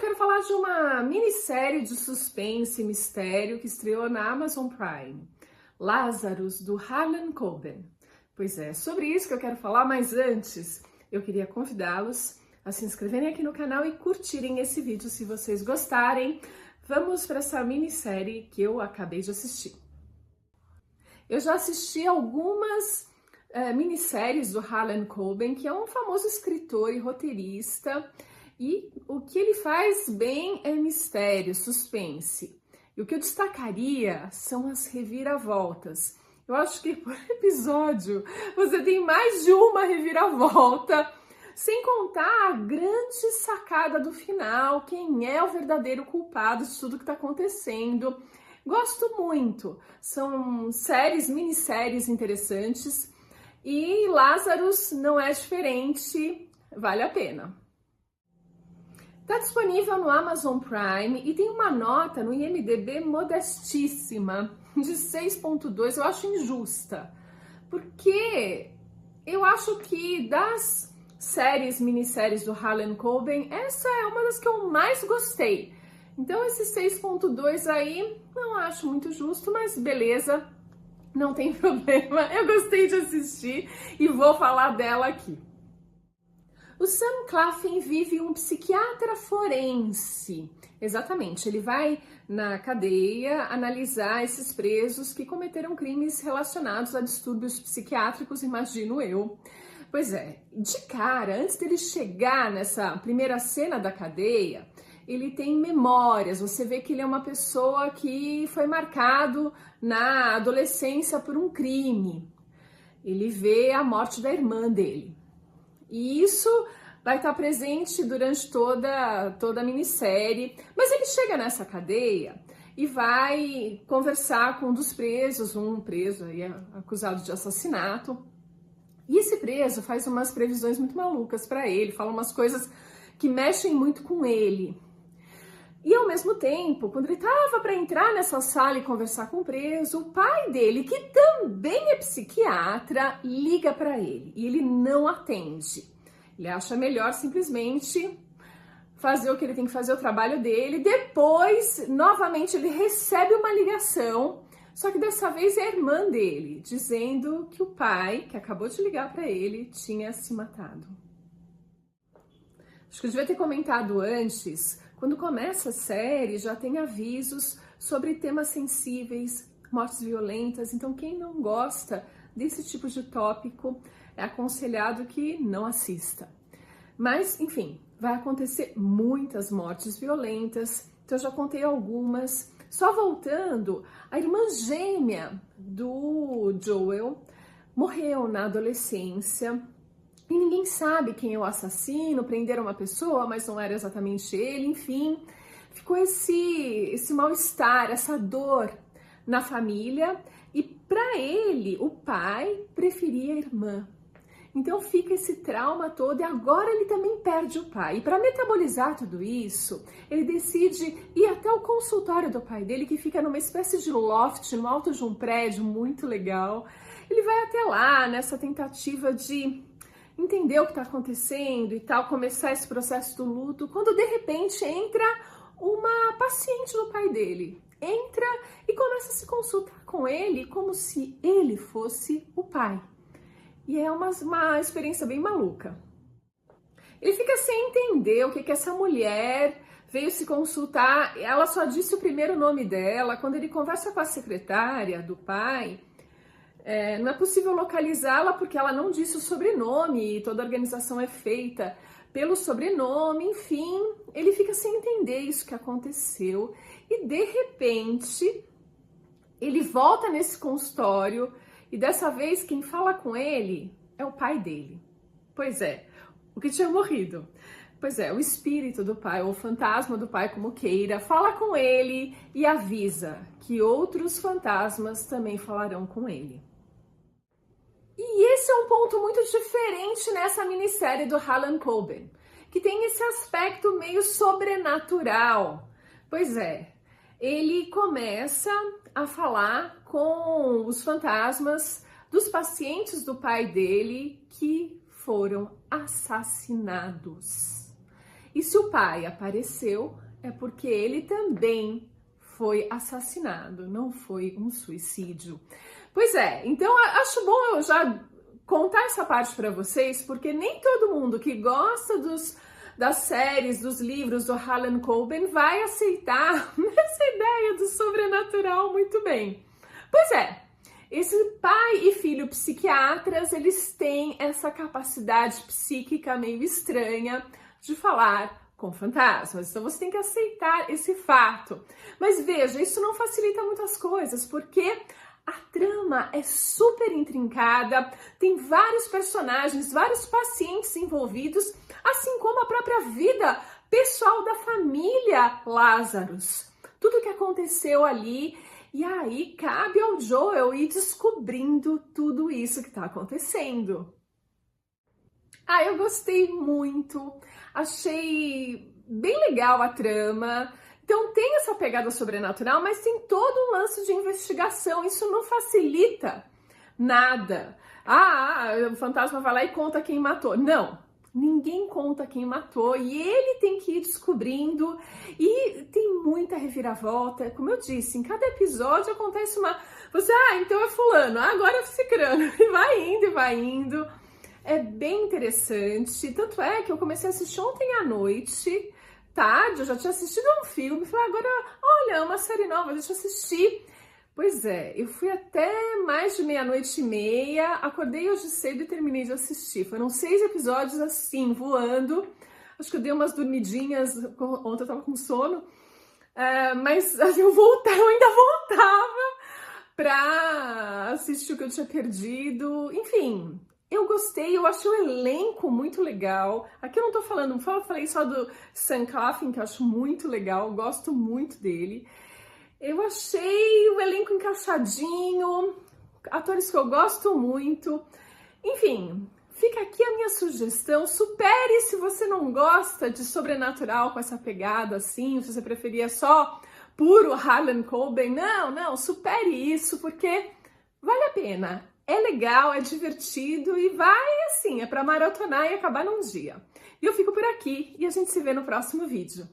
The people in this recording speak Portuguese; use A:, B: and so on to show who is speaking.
A: quero falar de uma minissérie de suspense e mistério que estreou na Amazon Prime, Lazarus, do Harlan Coben. Pois é, sobre isso que eu quero falar, mas antes eu queria convidá-los a se inscreverem aqui no canal e curtirem esse vídeo se vocês gostarem. Vamos para essa minissérie que eu acabei de assistir. Eu já assisti algumas minisséries do Harlan Coben, que é um famoso escritor e roteirista, e o que ele faz bem é mistério, suspense. E o que eu destacaria são as reviravoltas. Eu acho que por episódio você tem mais de uma reviravolta, sem contar a grande sacada do final, quem é o verdadeiro culpado de tudo que está acontecendo. Gosto muito, são minisséries interessantes e Lazarus não é diferente, vale a pena. Está disponível no Amazon Prime e tem uma nota no IMDb modestíssima, de 6.2, eu acho injusta, porque eu acho que das minisséries do Harlan Coben, essa é uma das que eu mais gostei. Então esse 6.2 aí, não acho muito justo, mas beleza, não tem problema. Eu gostei de assistir e vou falar dela aqui. O Sam Claflin vive um psiquiatra forense. Exatamente, ele vai na cadeia analisar esses presos que cometeram crimes relacionados a distúrbios psiquiátricos, imagino eu. Pois é, de cara, antes dele chegar nessa primeira cena da cadeia, ele tem memórias, você vê que ele é uma pessoa que foi marcado na adolescência por um crime. Ele vê a morte da irmã dele. E isso vai estar presente durante toda a minissérie. Mas ele chega nessa cadeia e vai conversar com um dos presos, um preso aí acusado de assassinato. E esse preso faz umas previsões muito malucas para ele, fala umas coisas que mexem muito com ele. E ao mesmo tempo, quando ele estava para entrar nessa sala e conversar com o preso, o pai dele, que também é psiquiatra, liga para ele e ele não atende. Ele acha melhor simplesmente fazer o que ele tem que fazer, o trabalho dele. Depois, novamente, ele recebe uma ligação, só que dessa vez é a irmã dele, dizendo que o pai, que acabou de ligar para ele, tinha se matado. Acho que eu devia ter comentado antes. Quando começa a série, já tem avisos sobre temas sensíveis, mortes violentas. Então, quem não gosta desse tipo de tópico, é aconselhado que não assista. Mas, enfim, vai acontecer muitas mortes violentas. Então, eu já contei algumas. Só voltando, a irmã gêmea do Joel morreu na adolescência. E ninguém sabe quem é o assassino, prenderam uma pessoa, mas não era exatamente ele, enfim. Ficou esse mal-estar, essa dor na família. E para ele, o pai preferia a irmã. Então fica esse trauma todo e agora ele também perde o pai. E para metabolizar tudo isso, ele decide ir até o consultório do pai dele, que fica numa espécie de loft, no alto de um prédio muito legal. Ele vai até lá nessa tentativa de entender o que está acontecendo e tal, começar esse processo do luto, quando de repente entra uma paciente do pai dele. Entra e começa a se consultar com ele como se ele fosse o pai. E é uma experiência bem maluca. Ele fica sem entender o que essa mulher veio se consultar. Ela só disse o primeiro nome dela. Quando ele conversa com a secretária do pai, não é possível localizá-la porque ela não disse o sobrenome e toda a organização é feita pelo sobrenome. Enfim, ele fica sem entender isso que aconteceu e de repente ele volta nesse consultório e dessa vez quem fala com ele é o pai dele. Pois é, o que tinha morrido. Pois é, o espírito do pai, ou o fantasma do pai, como queira, fala com ele e avisa que outros fantasmas também falarão com ele. E esse é um ponto muito diferente nessa minissérie do Harlan Coben, que tem esse aspecto meio sobrenatural. Pois é, ele começa a falar com os fantasmas dos pacientes do pai dele que foram assassinados. E se o pai apareceu, é porque ele também foi assassinado, não foi um suicídio. Pois é, então acho bom eu já contar essa parte para vocês, porque nem todo mundo que gosta das séries, dos livros do Harlan Coben vai aceitar essa ideia do sobrenatural muito bem. Pois é, esse pai e filho psiquiatras, eles têm essa capacidade psíquica meio estranha de falar com fantasmas. Então você tem que aceitar esse fato. Mas veja, isso não facilita muitas coisas, porque a trama é super intrincada, tem vários personagens, vários pacientes envolvidos, assim como a própria vida pessoal da família Lazarus. Tudo que aconteceu ali, e aí cabe ao Joel ir descobrindo tudo isso que está acontecendo. Eu gostei muito, achei bem legal a trama. Então tem essa pegada sobrenatural, mas tem todo um lance de investigação. Isso não facilita nada. O fantasma vai lá e conta quem matou. Não, ninguém conta quem matou e ele tem que ir descobrindo. E tem muita reviravolta. Como eu disse, em cada episódio acontece uma... então é fulano, agora é cicrano. E vai indo. É bem interessante. Tanto é que eu comecei a assistir ontem à noite... tarde, eu já tinha assistido um filme, falei, agora, olha, uma série nova, deixa eu assistir. Pois é, eu fui até mais de 00:30, acordei hoje cedo e terminei de assistir. Foram 6 episódios assim, voando. Acho que eu dei umas dormidinhas, ontem eu tava com sono, mas eu ainda voltava pra assistir o que eu tinha perdido. Enfim, eu gostei, eu achei o elenco muito legal. Aqui eu não tô falando, falei só do Sam Claflin, que eu acho muito legal, gosto muito dele. Eu achei o elenco encaixadinho, atores que eu gosto muito. Enfim, fica aqui a minha sugestão. Supere se você não gosta de sobrenatural com essa pegada assim, se você preferia só puro Harlan Coben. Não, supere isso, porque vale a pena. É legal, é divertido e vai assim, é para maratonar e acabar num dia. E eu fico por aqui e a gente se vê no próximo vídeo.